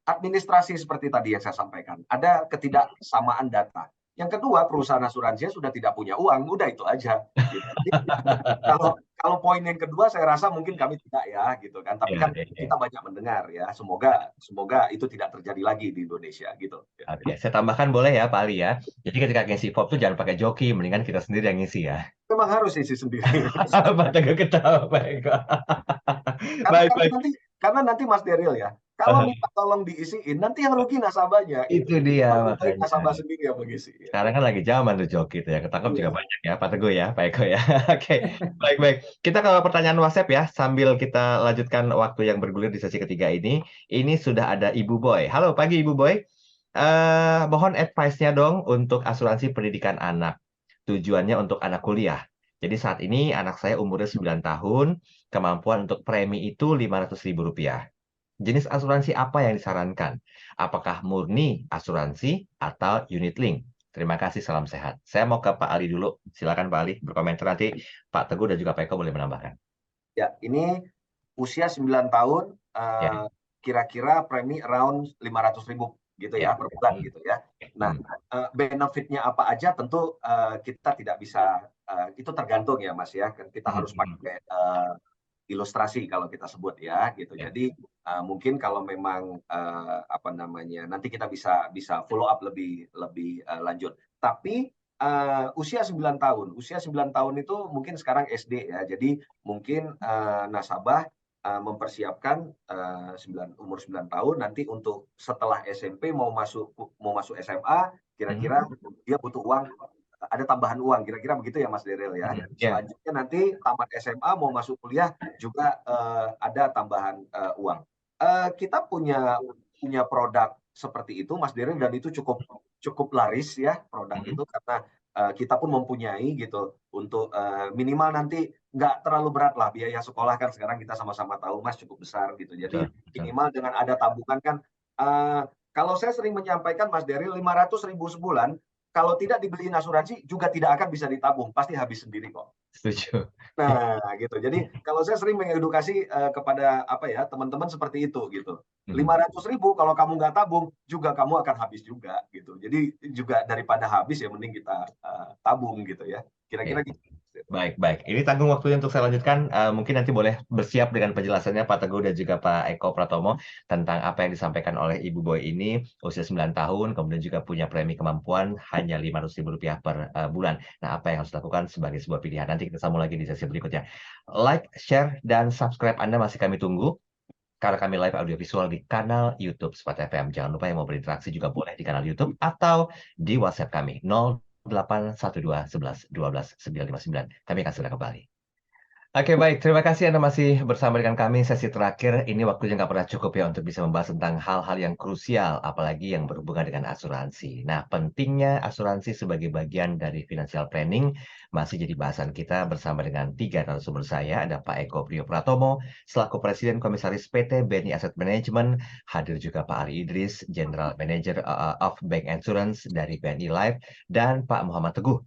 S3: administrasi seperti tadi yang saya sampaikan. Ada ketidaksamaan data. Yang kedua, perusahaan asuransinya sudah tidak punya uang. Udah itu aja. Gitu. Kalau poin yang kedua saya rasa mungkin kami tidak ya gitu kan. Tapi kan kita banyak mendengar ya. Semoga itu tidak terjadi lagi di Indonesia gitu.
S1: Oke, saya tambahkan boleh ya Pak Ali ya. Jadi ketika ngisi form tuh jangan pakai joki, mendingan kita sendiri yang ngisi ya.
S3: Memang harus isi sendiri.
S1: Pak Teguh ketawa, baik.
S3: Karena nanti Mas Daryl ya, kalau minta tolong diisiin, nanti yang rugi nasabahnya.
S1: Itu dia
S3: makanya. Nasabah
S1: makanya.
S3: sendiri yang mengisi.
S1: Sekarang kan lagi zaman tuh joki tuh ya, ketangkep juga banyak ya, Pak Teguh ya, Pak Eko ya. Oke, baik. Kita ke pertanyaan WhatsApp ya, sambil kita lanjutkan waktu yang bergulir di sesi ketiga ini. Ini sudah ada Ibu Boy. Halo pagi Ibu Boy. Mohon advice-nya dong untuk asuransi pendidikan anak. Tujuannya untuk anak kuliah. Jadi saat ini anak saya umurnya 9 tahun, kemampuan untuk premi itu Rp500.000. Jenis asuransi apa yang disarankan? Apakah murni asuransi atau unit link? Terima kasih, salam sehat. Saya mau ke Pak Ali dulu. Silakan Pak Ali berkomentar, nanti Pak Teguh dan juga Pak Eko boleh menambahkan.
S3: Ya, ini usia 9 tahun, kira-kira premi around 500.000 gitu ya per bulan gitu ya. Nah, benefitnya apa aja tentu kita tidak bisa, itu tergantung ya Mas ya. Kita harus pakai ilustrasi kalau kita sebut ya gitu. Jadi mungkin kalau memang nanti kita bisa follow up lebih lanjut. Tapi usia 9 tahun itu mungkin sekarang SD ya. Jadi mungkin nasabah mempersiapkan umur 9 tahun nanti untuk setelah SMP mau masuk SMA, kira-kira dia butuh uang, ada tambahan uang, kira-kira begitu ya Mas Daryl ya. Selanjutnya nanti tamat SMA mau masuk kuliah juga ada tambahan uang. Kita punya produk seperti itu Mas Daryl, dan itu cukup laris ya produk itu, karena kita pun mempunyai gitu untuk minimal nanti nggak terlalu berat lah, biaya sekolah kan sekarang kita sama-sama tahu Mas cukup besar gitu. Jadi minimal dengan ada tabungan kan, kalau saya sering menyampaikan Mas Daryl, 500.000 sebulan kalau tidak dibeliin asuransi juga tidak akan bisa ditabung, pasti habis sendiri kok.
S1: Setuju.
S3: Nah, gitu. Jadi kalau saya sering mengedukasi kepada teman-teman seperti itu gitu. 500.000 kalau kamu nggak tabung juga kamu akan habis juga gitu. Jadi juga daripada habis ya mending kita tabung gitu ya. Kira-kira gitu.
S1: Baik. Ini tanggung waktunya untuk saya lanjutkan. Mungkin nanti boleh bersiap dengan penjelasannya Pak Teguh dan juga Pak Eko Pratomo tentang apa yang disampaikan oleh Ibu Boy ini, usia 9 tahun, kemudian juga punya premi kemampuan hanya Rp500.000 per bulan. Nah, apa yang harus dilakukan sebagai sebuah pilihan? Nanti kita sambung lagi di sesi berikutnya. Like, share, dan subscribe Anda masih kami tunggu, karena kami live audiovisual di kanal YouTube Smart FM. Jangan lupa yang mau berinteraksi juga boleh di kanal YouTube atau di WhatsApp kami 0812 11 12 959. Kami akan segera kembali. Oke, baik. Terima kasih Anda masih bersama dengan kami. Sesi terakhir ini waktunya nggak pernah cukup ya untuk bisa membahas tentang hal-hal yang krusial, apalagi yang berhubungan dengan asuransi. Nah, pentingnya asuransi sebagai bagian dari financial planning masih jadi bahasan kita bersama dengan 3 narasumber saya. Ada Pak Eko Priyo Pratomo, selaku Presiden Komisaris PT BNI Asset Management. Hadir juga Pak Ali Idris, General Manager of Bank Insurance dari BNI Life. Dan Pak Muhammad Teguh,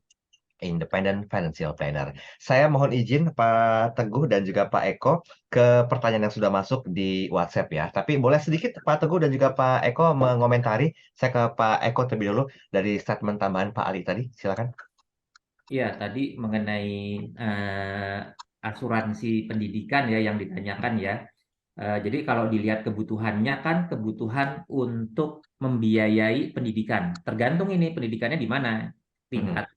S1: Independent Financial Planner. Saya mohon izin Pak Teguh dan juga Pak Eko ke pertanyaan yang sudah masuk di WhatsApp ya. Tapi boleh sedikit Pak Teguh dan juga Pak Eko mengomentari. Saya ke Pak Eko terlebih dulu dari statement tambahan Pak Ali tadi. Silakan.
S2: Ya, tadi mengenai asuransi pendidikan ya yang ditanyakan ya. Jadi kalau dilihat kebutuhannya kan kebutuhan untuk membiayai pendidikan. Tergantung ini pendidikannya di mana, tingkat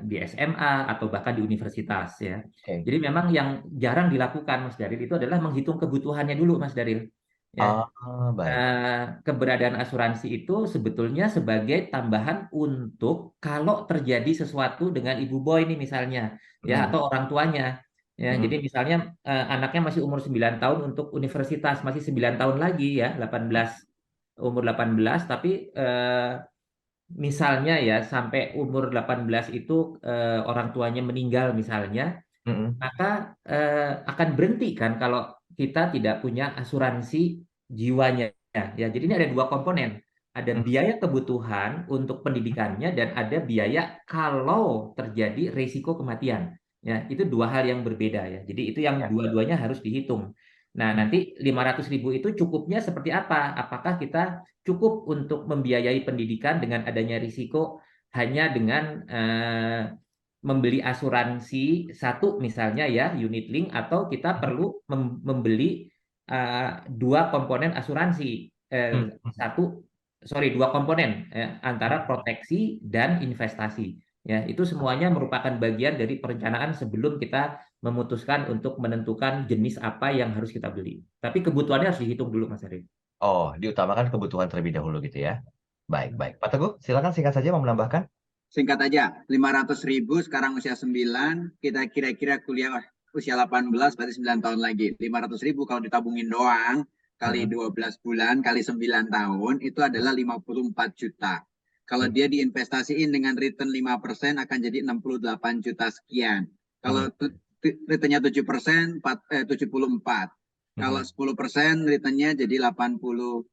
S2: di SMA atau bahkan di universitas ya. Jadi memang yang jarang dilakukan Mas Daril itu adalah menghitung kebutuhannya dulu Mas Daril. Ya.
S1: Baik.
S2: Keberadaan asuransi itu sebetulnya sebagai tambahan untuk kalau terjadi sesuatu dengan Ibu Boy ini misalnya ya atau orang tuanya. Ya, jadi misalnya anaknya masih umur 9 tahun untuk universitas, masih 9 tahun lagi ya, umur 18, tapi misalnya ya sampai umur 18 itu orang tuanya meninggal misalnya, maka akan berhenti kan kalau kita tidak punya asuransi jiwanya ya. Jadi ini ada 2 komponen. Ada biaya kebutuhan untuk pendidikannya dan ada biaya kalau terjadi risiko kematian. Ya, itu 2 hal yang berbeda ya. Jadi itu yang dua-duanya harus dihitung. Nah, nanti 500.000 itu cukupnya seperti apa? Apakah kita cukup untuk membiayai pendidikan dengan adanya risiko hanya dengan membeli asuransi satu misalnya ya, unit link, atau kita perlu membeli 2 komponen asuransi. 2 komponen antara proteksi dan investasi. Ya, itu semuanya merupakan bagian dari perencanaan sebelum kita memutuskan untuk menentukan jenis apa yang harus kita beli. Tapi kebutuhannya harus dihitung dulu, Mas Arif.
S1: Oh, diutamakan kebutuhan terlebih dahulu gitu ya. Baik. Pak Teguh, silakan singkat saja mau menambahkan.
S4: Singkat aja, 500.000 sekarang usia 9, kita kira-kira kuliah usia 18, berarti 9 tahun lagi. 500.000 kalau ditabungin doang, kali 12 bulan, kali 9 tahun, itu adalah 54 juta. Kalau dia diinvestasiin dengan return 5% akan jadi 68 juta sekian. Kalau returnnya 7%, 74. Kalau 10% returnnya jadi 87.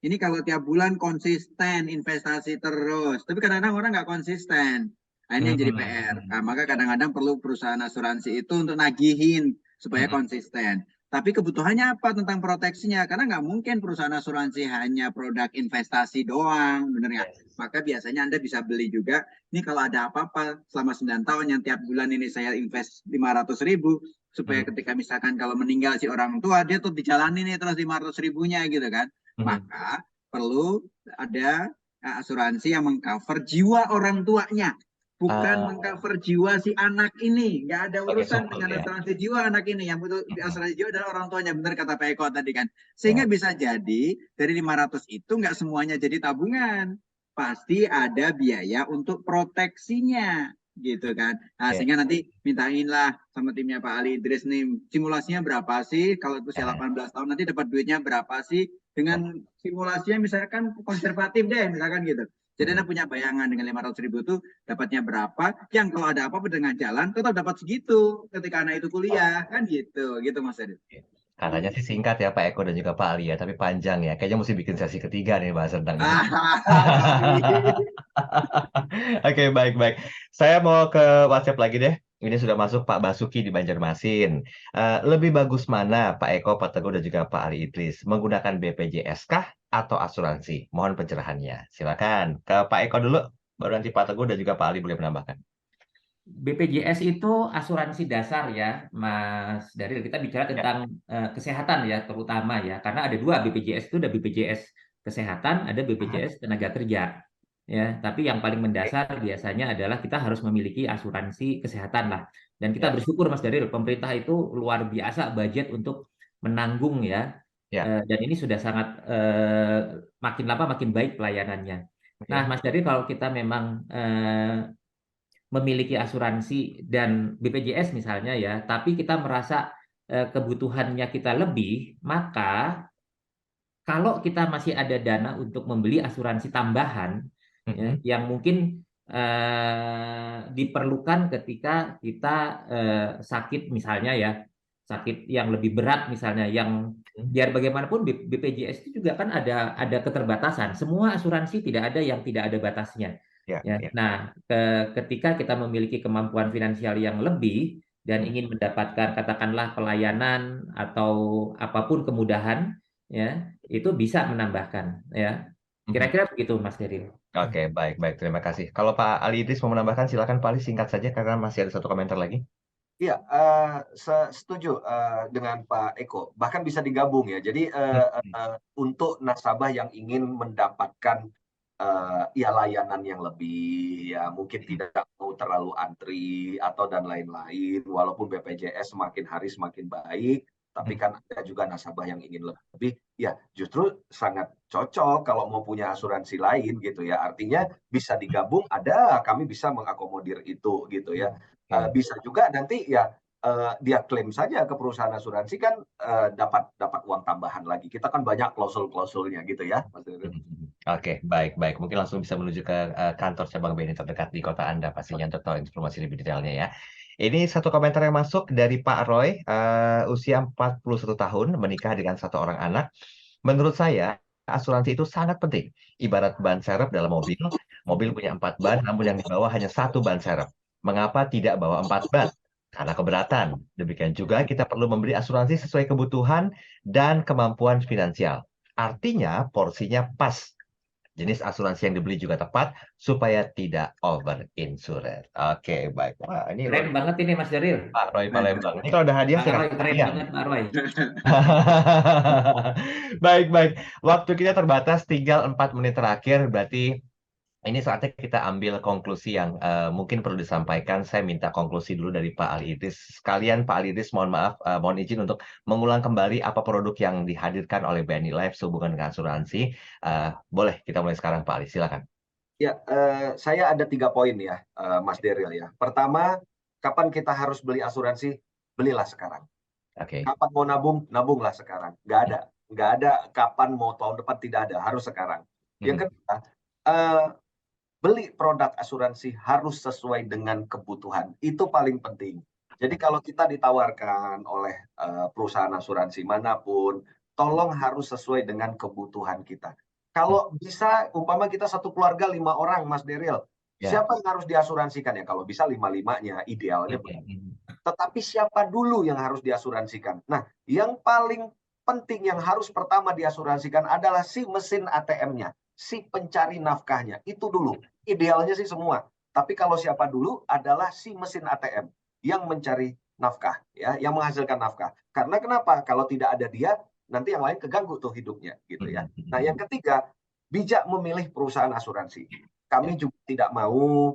S4: Ini kalau tiap bulan konsisten investasi terus. Tapi kadang-kadang orang nggak konsisten. Nah, ini yang jadi PR. Nah, maka kadang-kadang perlu perusahaan asuransi itu untuk nagihin supaya konsisten. Tapi kebutuhannya apa tentang proteksinya? Karena nggak mungkin perusahaan asuransi hanya produk investasi doang, bener nggak? Maka biasanya Anda bisa beli juga. Ini kalau ada apa-apa selama 9 tahun yang tiap bulan ini saya invest 500.000, supaya ketika misalkan kalau meninggal si orang tua, dia tuh dijalani nih terus 500 ribunya gitu kan. Maka perlu ada asuransi yang mengcover jiwa orang tuanya, bukan mengcover jiwa si anak ini. Nggak ada urusan dengan asuransi jiwa anak ini. Yang butuh asuransi jiwa adalah orang tuanya, benar kata Pak Eko tadi kan. Sehingga bisa jadi dari 500 itu nggak semuanya jadi tabungan, pasti ada biaya untuk proteksinya gitu kan. Nah, sehingga nanti mintainlah sama timnya Pak Ali Idris nih, simulasinya berapa sih kalau usia 18 tahun, nanti dapat duitnya berapa sih, dengan simulasinya misalkan konservatif deh misalkan gitu. Jadi Anda punya bayangan dengan 500 ribu itu dapatnya berapa, yang kalau ada apa-apa dengan jalan tetap dapat segitu ketika anak itu kuliah kan gitu Mas Edi.
S1: Katanya sih singkat ya Pak Eko dan juga Pak Ali ya, tapi panjang ya. Kayaknya mesti bikin sesi ketiga nih bahas tentang ini. Oke, baik-baik. Saya mau ke WhatsApp lagi deh. Ini sudah masuk Pak Basuki di Banjarmasin. Lebih bagus mana Pak Eko, Pak Teguh, dan juga Pak Ali Idris? Menggunakan BPJS kah atau asuransi? Mohon pencerahannya. Silakan. Ke Pak Eko dulu, baru nanti Pak Teguh dan juga Pak Ali boleh menambahkan.
S2: BPJS itu asuransi dasar ya, Mas Daryl. Kita bicara tentang kesehatan ya, terutama ya, karena ada dua BPJS itu, ada BPJS kesehatan, ada BPJS tenaga kerja. Ya, tapi yang paling mendasar biasanya adalah kita harus memiliki asuransi kesehatan lah. Dan kita bersyukur Mas Daryl, pemerintah itu luar biasa budget untuk menanggung ya. Dan ini sudah sangat makin lama makin baik pelayanannya. Nah, Mas Daryl, kalau kita memang memiliki asuransi dan BPJS misalnya ya, tapi kita merasa kebutuhannya kita lebih, maka kalau kita masih ada dana untuk membeli asuransi tambahan ya, yang mungkin diperlukan ketika kita sakit misalnya ya, sakit yang lebih berat misalnya, yang biar bagaimanapun BPJS itu juga kan ada keterbatasan. Semua asuransi tidak ada yang tidak ada batasnya. Nah, ketika kita memiliki kemampuan finansial yang lebih dan ingin mendapatkan katakanlah pelayanan atau apapun kemudahan, ya itu bisa menambahkan ya. Kira-kira begitu Mas Daryl.
S1: Oke, baik. Terima kasih. Kalau Pak Ali Idris mau menambahkan, silakan Pak Ali, singkat saja karena masih ada satu komentar lagi.
S3: Iya, setuju dengan Pak Eko. Bahkan bisa digabung ya. Jadi untuk nasabah yang ingin mendapatkan ya layanan yang lebih, ya mungkin tidak mau terlalu antri atau dan lain-lain, walaupun BPJS semakin hari semakin baik, tapi kan ada juga nasabah yang ingin lebih, ya justru sangat cocok kalau mau punya asuransi lain gitu ya. Artinya bisa digabung, kami bisa mengakomodir itu gitu ya. Bisa juga nanti ya dia klaim saja ke perusahaan asuransi kan dapat uang tambahan lagi. Kita kan banyak klausul-klausulnya gitu ya, Mas Dirut.
S1: Oke, baik. Mungkin langsung bisa menuju ke kantor cabang BNI terdekat di kota Anda pastinya untuk tahu informasi lebih detailnya ya. Ini satu komentar yang masuk dari Pak Roy, usia 41 tahun, menikah dengan satu orang anak. Menurut saya, asuransi itu sangat penting. Ibarat ban serep dalam mobil. Mobil punya 4 ban, namun yang dibawa hanya 1 ban serep. Mengapa tidak bawa 4 ban? Karena keberatan. Demikian juga kita perlu membeli asuransi sesuai kebutuhan dan kemampuan finansial. Artinya porsinya pas. Jenis asuransi yang dibeli juga tepat supaya tidak over insured. Oke, baik. Wah, ini
S2: keren banget ini Mas Daryl.
S1: Pak Roy Palembang. Ini kalau ada hadiah
S2: Pak Roy, keren banget Pak Roy.
S1: Baik. Waktu kita terbatas, tinggal 4 menit terakhir. Berarti ini saatnya kita ambil konklusi yang mungkin perlu disampaikan. Saya minta konklusi dulu dari Pak Ali Idris. Sekalian Pak Ali Idris, mohon maaf, mohon izin untuk mengulang kembali apa produk yang dihadirkan oleh BNI Life sehubungan dengan asuransi. Boleh kita mulai sekarang Pak Ali, silakan.
S3: Ya, saya ada 3 poin ya, Mas Daryl ya. Pertama, kapan kita harus beli asuransi? Belilah sekarang. Kapan mau nabung? Nabunglah sekarang. Nggak ada kapan mau tahun depan, tidak ada. Harus sekarang. Yang kedua, beli produk asuransi harus sesuai dengan kebutuhan. Itu paling penting. Jadi kalau kita ditawarkan oleh perusahaan asuransi manapun, tolong harus sesuai dengan kebutuhan kita. Kalau bisa, umpama kita satu keluarga 5 orang, Mas Daryl, siapa yang harus diasuransikan ya? Kalau bisa 5-5-nya, idealnya. Tetapi siapa dulu yang harus diasuransikan? Nah, yang paling penting yang harus pertama diasuransikan adalah si mesin ATM-nya. Si pencari nafkahnya, itu dulu. Idealnya sih semua. Tapi kalau siapa dulu adalah si mesin ATM yang mencari nafkah, ya, yang menghasilkan nafkah. Karena kenapa? Kalau tidak ada dia, nanti yang lain keganggu tuh hidupnya, gitu ya. Nah, yang ketiga, bijak memilih perusahaan asuransi. Kami juga tidak mau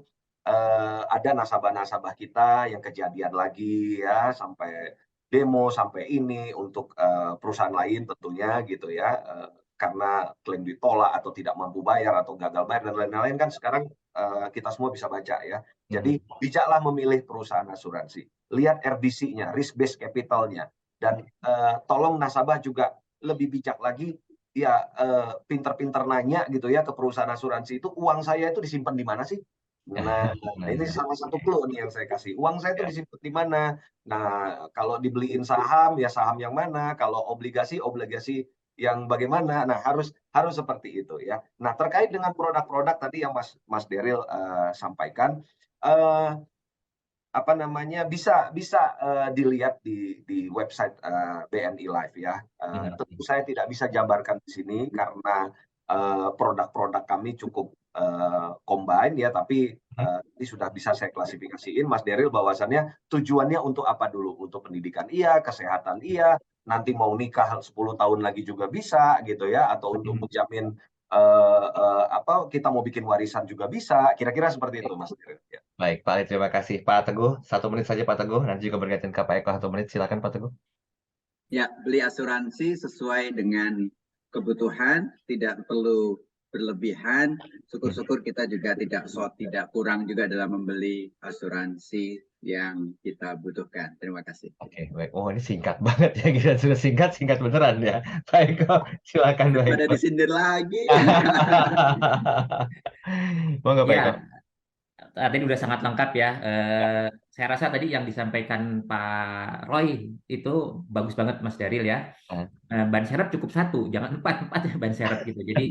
S3: ada nasabah-nasabah kita yang kejadian lagi, ya, sampai demo, sampai ini untuk perusahaan lain tentunya, gitu ya. Karena klaim ditolak atau tidak mampu bayar atau gagal bayar dan lain-lain, kan sekarang kita semua bisa baca, ya. Jadi bijaklah memilih perusahaan asuransi. Lihat RBC-nya, risk based capital-nya, dan tolong nasabah juga lebih bijak lagi, ya, pinter-pinter nanya gitu ya ke perusahaan asuransi itu, uang saya itu disimpan di mana sih? Nah, ini salah satu clue nih yang saya kasih. Uang saya itu disimpan di mana? Nah, kalau dibeliin saham, ya saham yang mana? Kalau obligasi, obligasi yang bagaimana? Nah, harus seperti itu, ya. Nah, terkait dengan produk-produk tadi yang Mas Daryl sampaikan, apa namanya, bisa dilihat di website BNI Live, ya. Tentu saya tidak bisa jabarkan di sini karena produk-produk kami cukup combine, ya, tapi ini sudah bisa saya klasifikasiin, Mas Daryl, bahwasannya tujuannya untuk apa dulu? Untuk pendidikan iya, kesehatan iya, nanti mau nikah 10 tahun lagi juga bisa, gitu ya, atau untuk menjamin apa, kita mau bikin warisan juga bisa, kira-kira seperti itu, Mas Daryl. Ya.
S1: Baik, Pak Ali, terima kasih. Pak Teguh, 1 menit saja Pak Teguh, nanti juga bergantian ke Pak Eko 1 menit, silakan Pak Teguh.
S4: Ya, beli asuransi sesuai dengan kebutuhan, tidak perlu berlebihan. Syukur-syukur kita juga tidak kurang juga dalam membeli asuransi yang kita butuhkan. Terima kasih.
S1: Oke, baik. Oh, ini singkat banget ya, kita sudah singkat beneran ya. Pak Eko, silakan Pak
S4: Pada
S1: Eko.
S4: disindir lagi.
S1: Monggo Pak
S2: Ya,
S1: Eko.
S2: tadi udah sangat lengkap ya. Saya rasa tadi yang disampaikan Pak Roy itu bagus banget Mas Daryl ya. Ban serep cukup 1, jangan 4 ya ban serep gitu. Jadi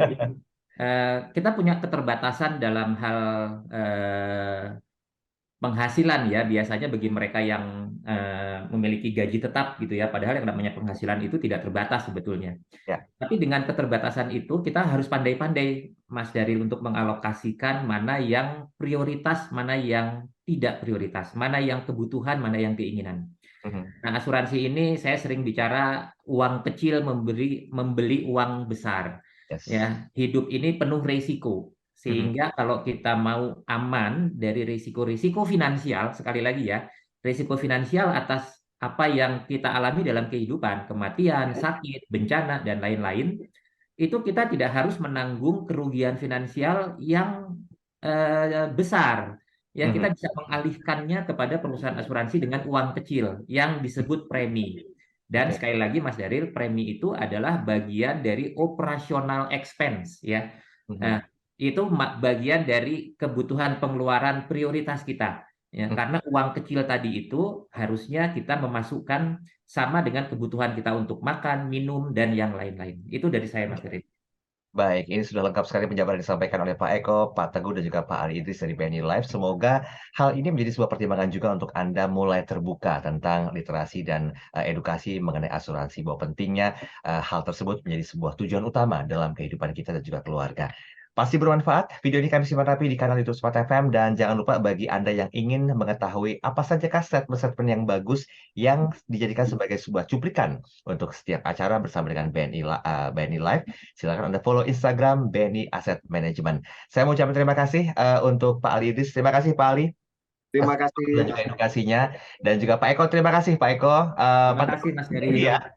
S2: kita punya keterbatasan dalam hal penghasilan ya, biasanya bagi mereka yang memiliki gaji tetap gitu ya, padahal yang namanya penghasilan itu tidak terbatas sebetulnya.
S1: Ya.
S2: Tapi dengan keterbatasan itu kita harus pandai-pandai Mas Daryl untuk mengalokasikan mana yang prioritas, mana yang tidak prioritas, mana yang kebutuhan, mana yang keinginan. Nah, asuransi ini saya sering bicara uang kecil membeli uang besar.
S1: Yes.
S2: Ya, hidup ini penuh risiko. Sehingga kalau kita mau aman dari risiko-risiko finansial, sekali lagi ya, risiko finansial atas apa yang kita alami dalam kehidupan, kematian, sakit, bencana, dan lain-lain, itu kita tidak harus menanggung kerugian finansial yang besar. Ya, kita bisa mengalihkannya kepada perusahaan asuransi dengan uang kecil yang disebut premi. Dan sekali lagi Mas Daryl, premi itu adalah bagian dari operational expense ya. Nah, itu bagian dari kebutuhan pengeluaran prioritas kita. Ya, karena uang kecil tadi itu harusnya kita memasukkan sama dengan kebutuhan kita untuk makan, minum, dan yang lain-lain. Itu dari saya, Mas Daryl.
S1: Baik, ini sudah lengkap sekali penjabaran yang disampaikan oleh Pak Eko, Pak Teguh, dan juga Pak Ali Idris dari BNI Live. Semoga hal ini menjadi sebuah pertimbangan juga untuk Anda mulai terbuka tentang literasi dan edukasi mengenai asuransi, bahwa pentingnya hal tersebut menjadi sebuah tujuan utama dalam kehidupan kita dan juga keluarga. Pasti bermanfaat. Video ini kami simpan rapi di kanal YouTube Smart FM, dan jangan lupa bagi Anda yang ingin mengetahui apa sajakah statement-statement yang bagus yang dijadikan sebagai sebuah cuplikan untuk setiap acara bersama dengan BNI Live, silakan Anda follow Instagram BNI Asset Management. Saya mau ucapkan terima kasih untuk Pak Ali Idris. Terima kasih Pak Ali.
S3: Terima kasih.
S1: Dan juga edukasinya. Dan juga Pak Eko, terima kasih Pak Eko.
S2: Terima kasih Mas Daryl.
S1: Iya.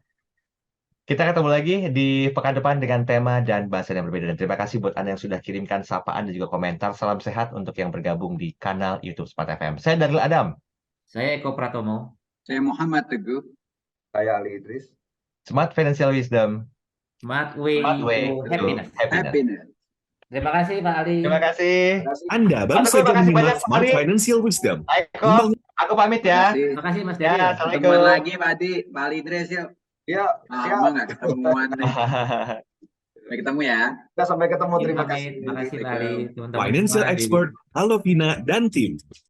S1: Kita ketemu lagi di pekan depan dengan tema dan bahasan yang berbeda. Dan terima kasih buat Anda yang sudah kirimkan sapaan dan juga komentar. Salam sehat untuk yang bergabung di kanal YouTube Smart FM. Saya Daryl Adam.
S2: Saya Eko Pratomo.
S4: Saya Muhammad Teguh.
S3: Saya Ali Idris.
S1: Smart Financial Wisdom.
S2: Smart way to happiness. Terima kasih Pak Ali.
S1: Terima kasih.
S5: Anda baru saja menyimak Smart Financial Wisdom.
S1: Eko, aku pamit ya.
S2: Terima kasih Mas
S1: Ya,
S2: Daryl.
S1: Assalamualaikum.
S4: Ketemuan lagi Pak Adi, Pak Ali Idris yuk.
S3: Ya,
S4: Lama nggak ketemuan nih. Sampai ketemu ya.
S3: Kita sampai ketemu. Terima kasih.
S2: Terima kasih Pak Ali. Teman-teman
S5: Financial
S2: semua di-
S5: Expert Alovina dan tim.